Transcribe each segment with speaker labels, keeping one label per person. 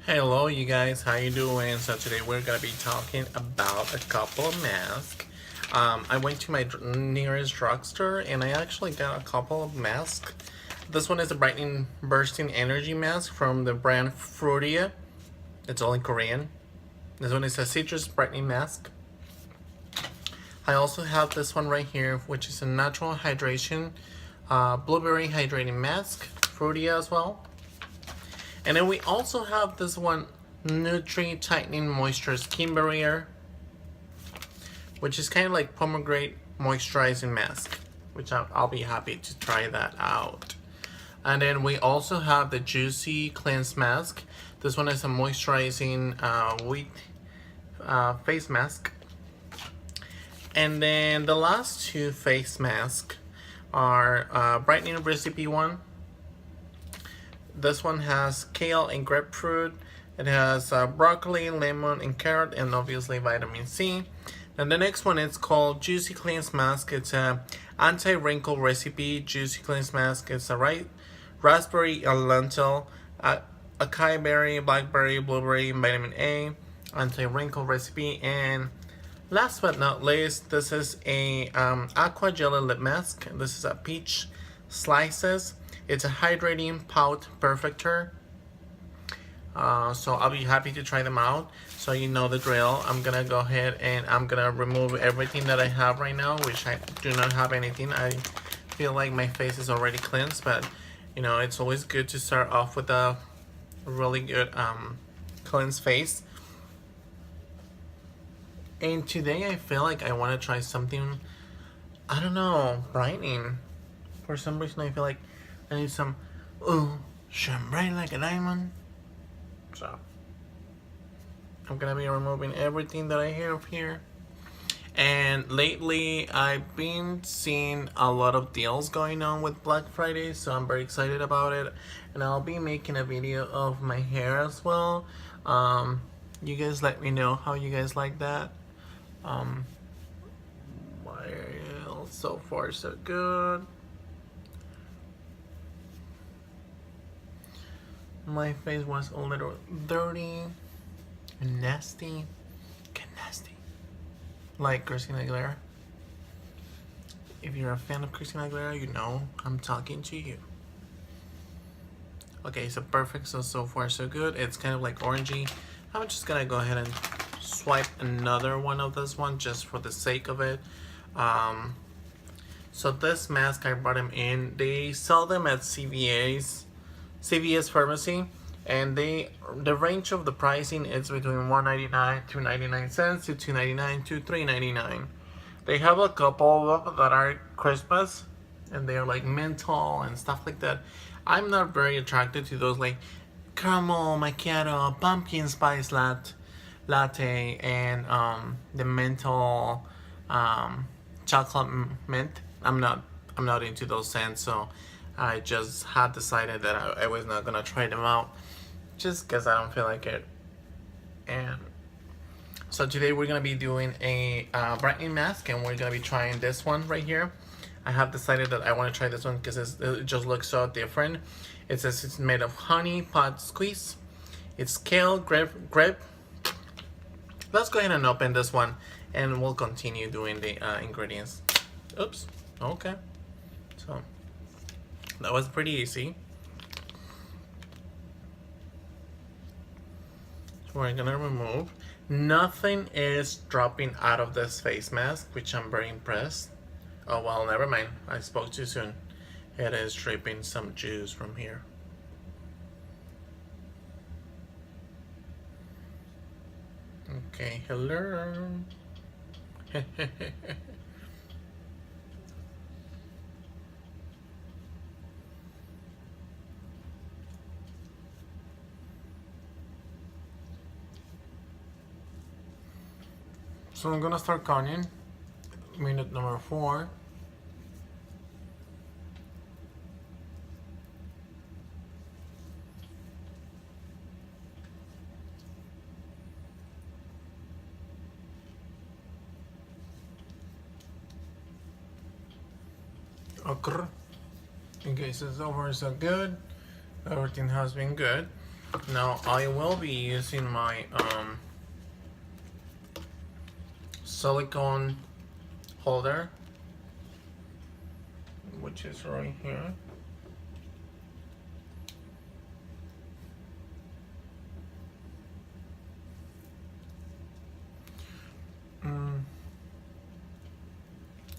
Speaker 1: Hello you guys, how you doing? So today we're gonna be talking about a couple of masks. I went to my nearest drugstore and I actually got a couple of masks. This one is a brightening bursting energy mask from the brand Fruitia. It's all in Korean. This one is a citrus brightening mask. I also have this one right here, which is a natural hydration blueberry hydrating mask, Fruitia as well. And then we also have this one, Nutri Tightening Moisture Skin Barrier, which is kind of like pomegranate moisturizing mask, which I'll be happy to try that out. And then we also have the Juicy Cleanse Mask. This one is a moisturizing wheat face mask. And then the last two face masks are brightening recipe one. This one has kale and grapefruit. It has broccoli, lemon, and carrot, and obviously vitamin C. And the next one is called Juicy Cleanse Mask. It's a anti-wrinkle recipe Juicy Cleanse Mask. It's a raspberry, a lentil, acai berry, blackberry, blueberry, vitamin A, anti-wrinkle recipe. And last but not least, this is a aqua jelly lip mask. This is a peach slices. It's a hydrating pout perfector. So I'll be happy to try them out. So you know the drill. I'm gonna go ahead and I'm gonna remove everything that I have right now, which I do not have anything. I feel like my face is already cleansed, but you know, it's always good to start off with a really good cleansed face. And today I feel like I want to try something, I don't know, brightening. For some reason I feel like I need some, shine bright like a diamond. So, I'm gonna be removing everything that I have here. And lately, I've been seeing a lot of deals going on with Black Friday, so I'm very excited about it. And I'll be making a video of my hair as well. You guys let me know how you guys like that. Well, so far so good. My face was a little dirty and nasty. Get nasty. Like Christina Aguilera. If you're a fan of Christina Aguilera, you know I'm talking to you. Okay, so perfect. So far so good. It's kind of like orangey. I'm just gonna go ahead and swipe another one of this one just for the sake of it. So this mask, I brought them in. They sell them at CVS Pharmacy, and the range of the pricing is between $1.99 to 99 cents to $2.99 to $3.99. They have a couple of them that are Christmas, and they're like menthol and stuff like that. I'm not very attracted to those like caramel macchiato, pumpkin spice latte, and the menthol chocolate mint. I'm not into those scents, so I just had decided that I was not gonna try them out just because I don't feel like it. And so today we're gonna be doing a brightening mask, and we're gonna be trying this one right here. I have decided that I want to try this one because it just looks so different. It says it's made of honey pot squeeze. It's kale, grape. Let's go ahead and open this one, and we'll continue doing the ingredients. Oops. Okay. So that was pretty easy. So we're gonna remove. Nothing is dropping out of this face mask, which I'm very impressed. Oh well, never mind. I spoke too soon. It is dripping some juice from here. Okay, hello. So I'm gonna start counting. Minute number 4. Okay. In case it's over, so good. Everything has been good. Now I will be using my silicone holder, which is right here.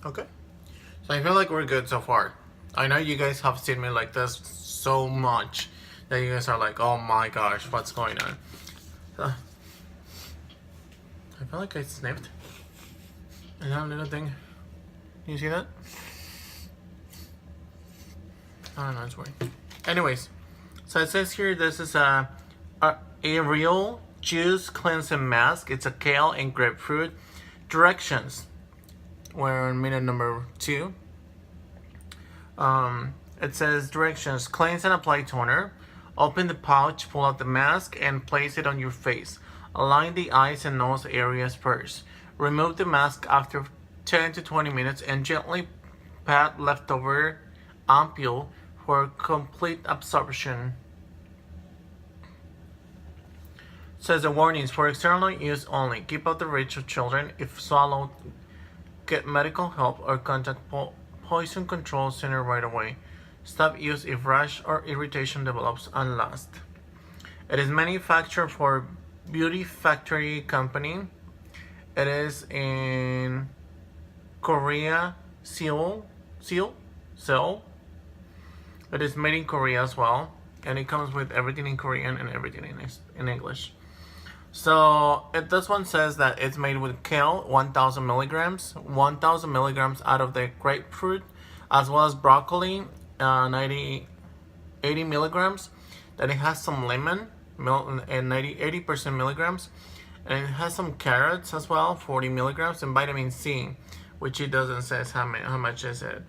Speaker 1: Okay, so I feel like we're good so far. I know you guys have seen me like this so much that you guys are like, oh my gosh, what's going on? I feel like I sniffed. And that little thing, you see that? I don't know, it's weird. Anyways, so it says here this is a real juice cleansing mask. It's a kale and grapefruit. Directions. We're on minute number 2. It says directions: cleanse and apply toner. Open the pouch, pull out the mask, and place it on your face. Align the eyes and nose areas first. Remove the mask after 10 to 20 minutes and gently pat leftover ampoule for complete absorption. Says the warnings: for external use only. Keep out the reach of children. If swallowed, get medical help or contact poison control center right away. Stop use if rash or irritation develops and lasts. It is manufactured for Beauty Factory Company. It is in Korea, Seoul. It is made in Korea as well, and it comes with everything in Korean and everything in English. So this one says that it's made with kale, 1,000 milligrams, 1,000 milligrams out of the grapefruit, as well as broccoli, 80 milligrams. Then it has some lemon, and 80% milligrams, and it has some carrots as well, 40 milligrams, and vitamin C, which it doesn't say how much is it.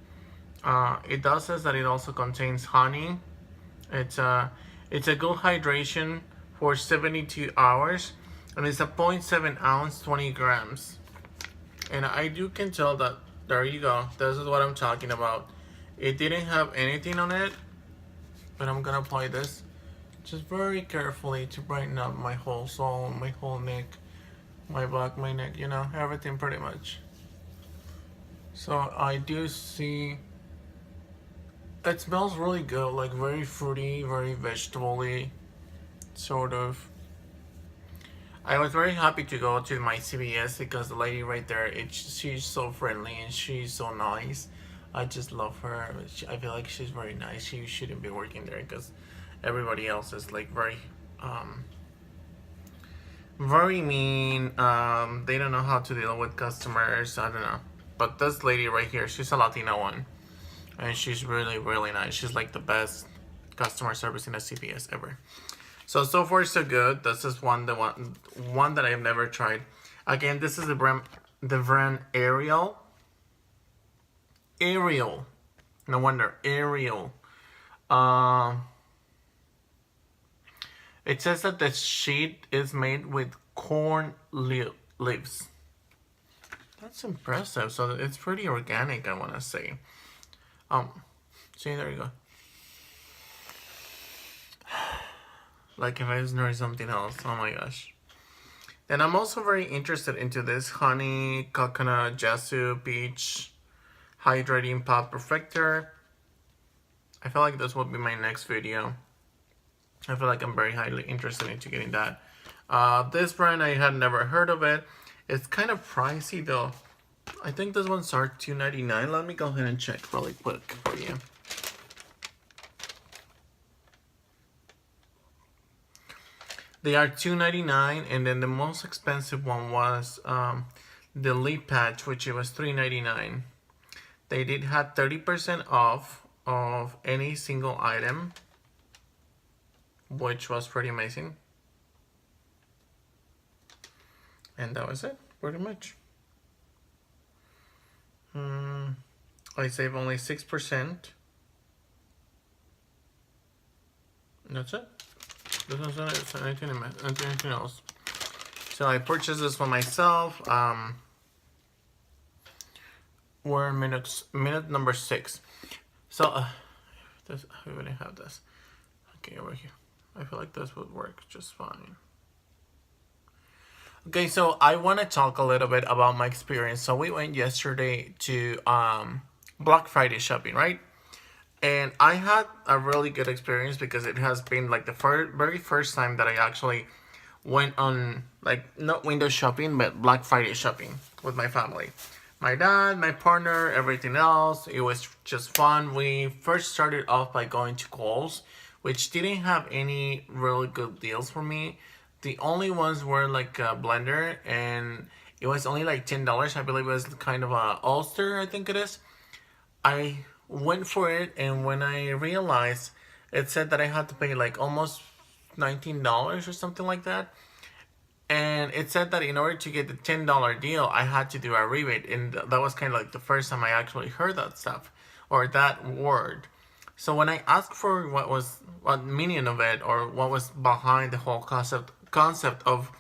Speaker 1: It does says that it also contains honey. It's a good hydration for 72 hours, and it's a 0.7 ounce, 20 grams. And I can tell that, there you go, this is what I'm talking about. It didn't have anything on it, but I'm gonna apply this just very carefully to brighten up my whole soul, my whole neck, my back, my neck, you know, everything pretty much. So I do see, it smells really good, like very fruity, very vegetable-y, sort of. I was very happy to go to my CVS because the lady right there, she's so friendly and she's so nice. I just love her. I feel like she's very nice. She shouldn't be working there because everybody else is like very mean. They don't know how to deal with customers. I don't know. But this lady right here, she's a Latina one, and she's really, really nice. She's like the best customer service in a CVS ever. So far so good. This is one that I have never tried. Again, this is the brand Ariel. Ariel. No wonder, Ariel. It says that the sheet is made with corn leaves. That's impressive. So it's pretty organic, I want to say. See, there you go. Like if I was doing something else. Oh my gosh. And I'm also very interested into this honey, coconut, jassu, peach, hydrating pop perfector. I feel like this will be my next video. I feel like I'm very highly interested into getting that. This brand, I had never heard of it. It's kind of pricey though. I think this one starts $2.99. Let me go ahead and check really quick for you. They are $2.99, and then the most expensive one was the lip patch, which it was $3.99. They did have 30% off of any single item, which was pretty amazing. And that was it, pretty much. I saved only 6%. That's it. This is anything else. So I purchased this for myself. We're in minute number 6. So we already have this. Okay, over here. I feel like this would work just fine. Okay, so I want to talk a little bit about my experience. So we went yesterday to Black Friday shopping, right? And I had a really good experience because it has been like the very first time that I actually went on, like, not window shopping but Black Friday shopping with my family. My dad, my partner, everything else. It was just fun. We first started off by going to Kohl's, which didn't have any really good deals for me. The only ones were like a blender, and it was only like $10. I believe it was kind of a Ulster, I think it is. I went for it, and when I realized, it said that I had to pay like almost $19 or something like that. And it said that in order to get the $10 deal, I had to do a rebate. And that was kind of like the first time I actually heard that stuff or that word. So when I asked for what meaning of it, or what was behind the whole concept of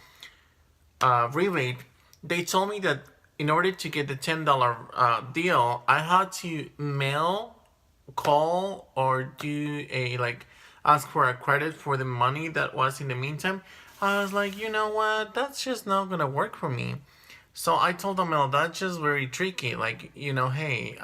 Speaker 1: rebate, they told me that in order to get the $10 deal, I had to mail, call, or do a, like, ask for a credit for the money that was in the meantime. I was like, you know what? That's just not gonna work for me. So I told them, well, that's just very tricky. Like, hey,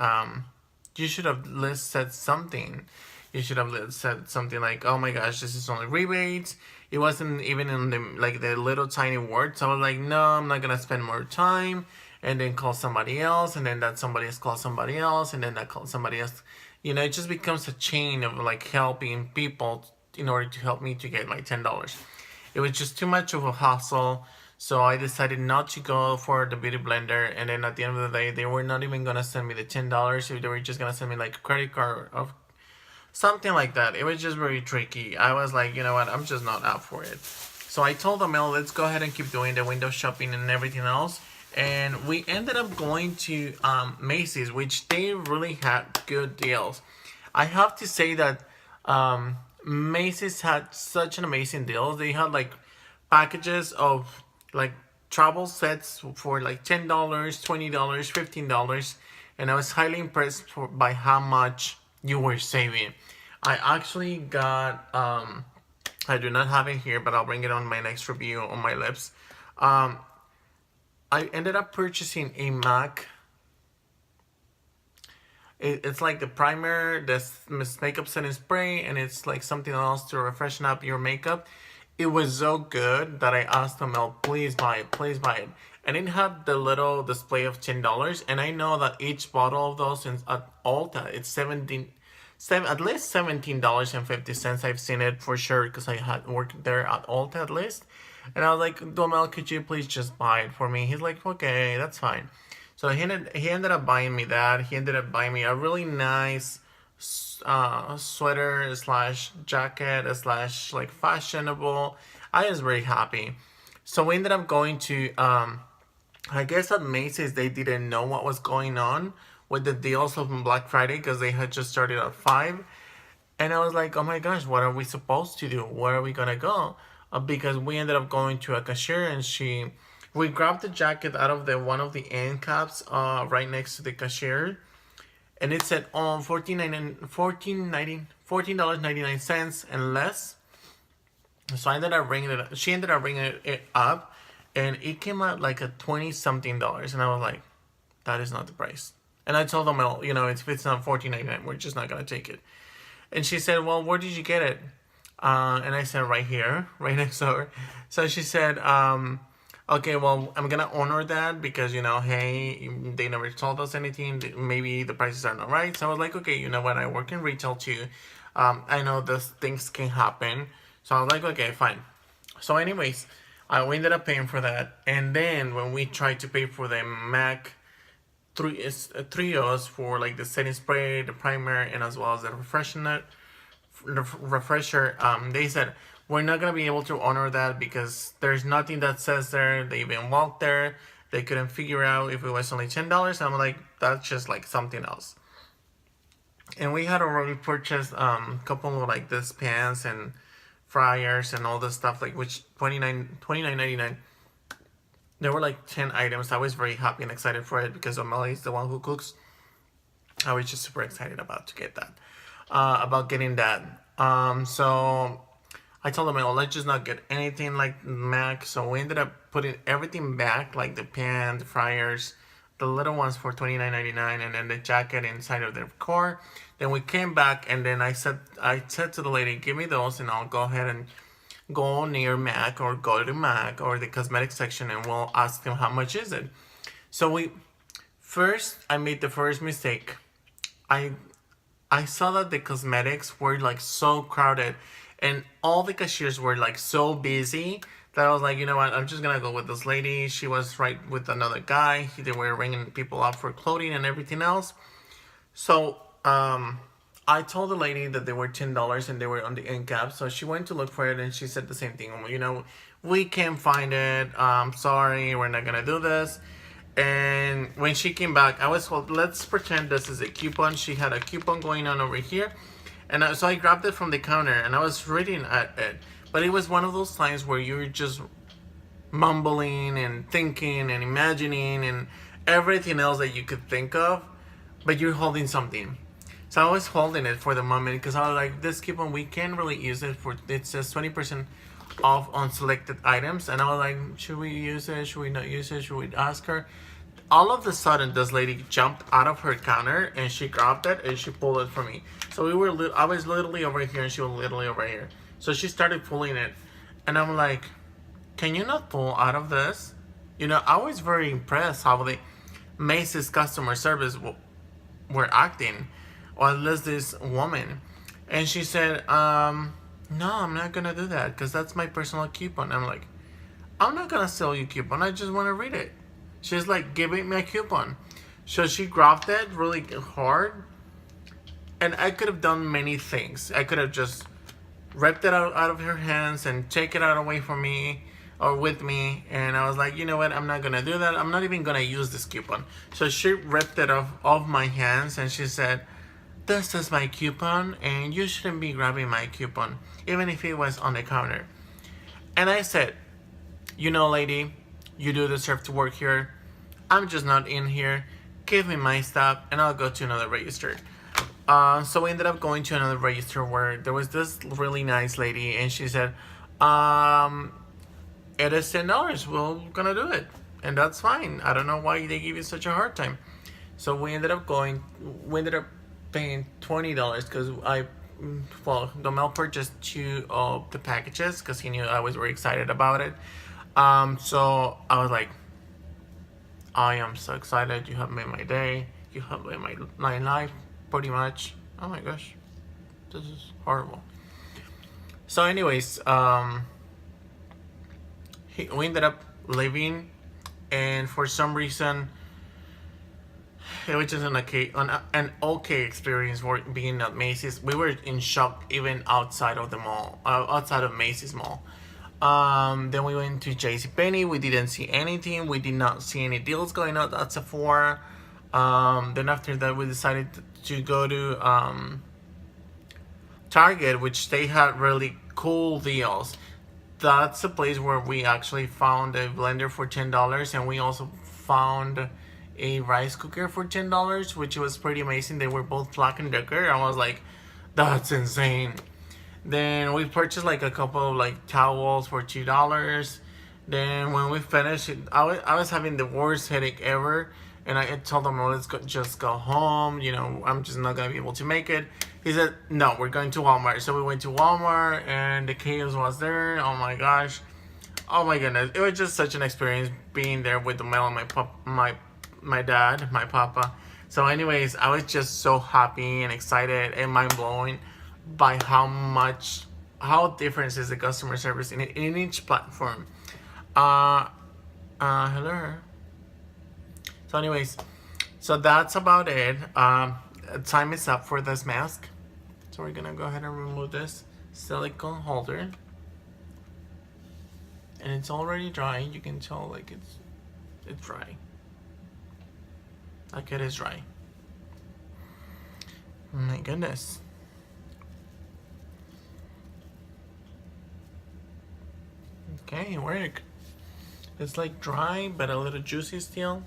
Speaker 1: you should have said something. You should have said something like, oh my gosh, this is only rebates. It wasn't even in the little tiny words. So I was like, no, I'm not gonna spend more time. And then call somebody else, and then that somebody else calls somebody else, and then that calls somebody else. It just becomes a chain of like helping people in order to help me to get my $10. It was just too much of a hassle. So I decided not to go for the beauty blender, and then at the end of the day, they were not even gonna send me the $10. They were just gonna send me like a credit card of something like that. It was just very tricky. I was like, you know what, I'm just not up for it. So I told them, well, let's go ahead and keep doing the window shopping and everything else. And we ended up going to Macy's, which they really had good deals. I have to say that Macy's had such an amazing deal. They had like packages of like travel sets for like $10, $20, $15, and I was highly impressed by how much you were saving. I actually got I do not have it here, but I'll bring it on my next review on my lips. I ended up purchasing a MAC. It's like the primer, this makeup setting spray, and it's like something else to freshen up your makeup. It was so good that I asked them, "Oh, please buy it, please buy it." And it had the little display of $10, and I know that each bottle of those at Ulta, it's at least $17.50. I've seen it for sure because I had worked there at Ulta at least. And I was like, Domel, could you please just buy it for me? He's like, okay, that's fine. So he ended up buying me that. He ended up buying me a really nice sweater slash jacket slash like fashionable. I was very happy. So we ended up going to, I guess at Macy's they didn't know what was going on with the deals of Black Friday because they had just started at 5. And I was like, oh my gosh, what are we supposed to do? Where are we gonna go? Because we ended up going to a cashier, and we grabbed the jacket out of one of the end caps right next to the cashier, and it said $14.99 and less. So I ended up ringing it. She ended up ringing it up, and it came out like a 20 something dollars, and I was like, that is not the price. And I told them, well, if it's not $14.99, we're just not gonna take it. And she said, well, where did you get it? And I said, right here, right next door. So she said, okay, well, I'm going to honor that because, hey, they never told us anything. Maybe the prices are not right. So I was like, okay, you know what? I work in retail too. I know those things can happen. So I was like, okay, fine. So anyways, we ended up paying for that. And then when we tried to pay for the MAC trios for like the setting spray, the primer, and as well as the refresher, they said we're not gonna be able to honor that because there's nothing that says there. They even walked there, they couldn't figure out if it was only $10. I'm like, that's just like something else. And we had already purchased a couple of like this pants and fryers and all this stuff, like which $29.99. There were like 10 items. I was very happy and excited for it because O'Malley is the one who cooks. I was just super excited about getting that. So I told them, oh, let's just not get anything like Mac. So we ended up putting everything back, like the pan, the fryers, the little ones for $29.99, and then the jacket inside of their car. Then we came back, and then I said to the lady, give me those, and I'll go ahead and go near Mac or go to Mac or the cosmetic section, and we'll ask them how much is it. So I made the first mistake. I I saw that the cosmetics were like so crowded and all the cashiers were like so busy that I was like, you know what, I'm just gonna go with this lady. She was right with another guy. They were ringing people up for clothing and everything else. So I told the lady that they were $10 and they were on the end cap. So she went to look for it and she said the same thing. You know, we can't find it. Sorry, we're not gonna do this. And when she came back, I was told, let's pretend this is a coupon. She had a coupon going on over here. And so I grabbed it from the counter and I was reading at it. But it was one of those times where you're just mumbling and thinking and imagining and everything else that you could think of, but you're holding something. So I was holding it for the moment because I was like, this coupon, we can't really use it for, it says 20% off on selected items. And I was like, should we use it? Should we not use it? Should we ask her? All of a sudden, this lady jumped out of her counter and she grabbed it and she pulled it for me. So I was literally over here and she was literally over here. So she started pulling it, and I'm like, can you not pull out of this? You know, I was very impressed how the Macy's customer service were acting, or at least this woman. And she said, no, I'm not gonna do that because that's my personal coupon. I'm like, I'm not gonna sell you coupon. I just want to read it. She's like, give me my coupon. So she grabbed it really hard, and I could have done many things. I could have just ripped it out of her hands and take it out away from me or with me, and I was like, you know what, I'm not gonna do that. I'm not even gonna use this coupon. So she ripped it off my hands and she said, this is my coupon and you shouldn't be grabbing my coupon even if it was on the counter. And I said, you know, lady, you do deserve to work here. I'm just not in here. Give me my stuff and I'll go to another register. So we ended up going to another register where there was this really nice lady and she said, it is $10. We're gonna do it. And that's fine. I don't know why they give you such a hard time. So we ended up paying $20 because the mail purchased 2 of the packages because he knew I was very excited about it. So I was like, I am so excited. You have made my day. You have made my life. Pretty much. Oh my gosh, this is horrible. So anyways, we ended up leaving, and for some reason it was just an okay experience for being at Macy's. We were in shock even outside of the mall, outside of Macy's mall. Then we went to JCPenney. We didn't see anything. We did not see any deals going on at Sephora. Then after that we decided to go to Target, which they had really cool deals. That's a place where we actually found a blender for $10, and we also found a rice cooker for $10, which was pretty amazing. They were both Black & Decker. I was like, that's insane. Then we purchased like a couple of like towels for $2. Then when we finished, I was having the worst headache ever. And I told him, well, just go home. You know, I'm just not going to be able to make it. He said, no, we're going to Walmart. So we went to Walmart and the Kale was there. Oh my gosh. Oh my goodness. It was just such an experience being there with the mail and my dad, my papa. So anyways, I was just so happy and excited and mind blowing by how different is the customer service in each platform. Hello. So anyways, so that's about it. Time is up for this mask. So we're gonna go ahead and remove this silicone holder. And it's already dry. You can tell like it's dry. Like it is dry. My goodness. Okay, it worked. It's like dry but a little juicy still.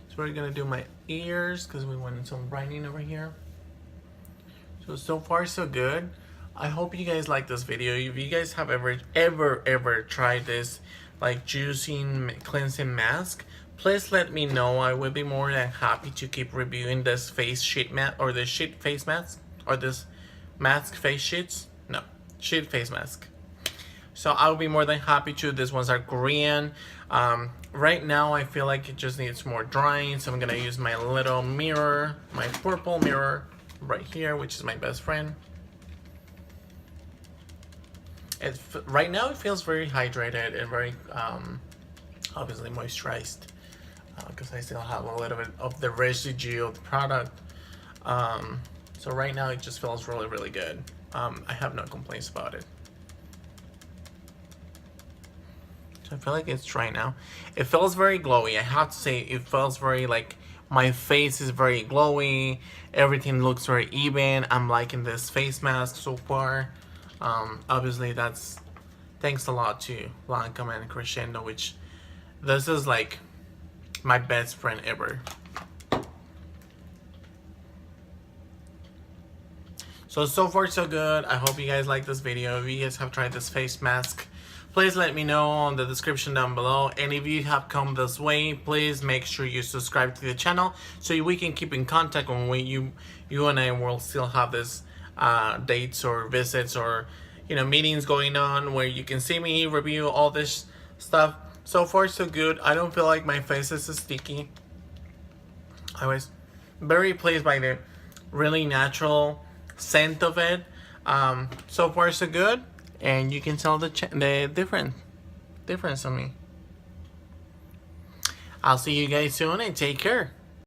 Speaker 1: So we're gonna do my ears because we wanted some brightening over here. So far so good. I hope you guys like this video. If you guys have ever tried this like juicing cleansing mask, please let me know. I would be more than happy to keep reviewing this face sheet mask, or the sheet face mask, or this mask face sheets. No, sheet face mask. So I'll be more than happy to. These ones are Korean. Right now I feel like it just needs more drying, so I'm gonna use my little mirror, my purple mirror right here, which is my best friend. Right now it feels very hydrated and very obviously moisturized, because I still have a little bit of the residue of the product. So right now it just feels really good. I have no complaints about it. I feel like it's dry now. It feels very glowy. I have to say, it feels very like my face is very glowy. Everything looks very even. I'm liking this face mask so far. Obviously, that's thanks a lot to Lancome and Crescendo, which this is like my best friend ever. So far so good. I hope you guys like this video. If you guys have tried this face mask, please let me know in the description down below. And if you have come this way, please make sure you subscribe to the channel so we can keep in contact when you and I will still have this dates or visits or meetings going on where you can see me review all this stuff. So far so good. I don't feel like my face is sticky. I was very pleased by the really natural scent of it. So far so good. And you can tell the difference on me. I'll see you guys soon and take care.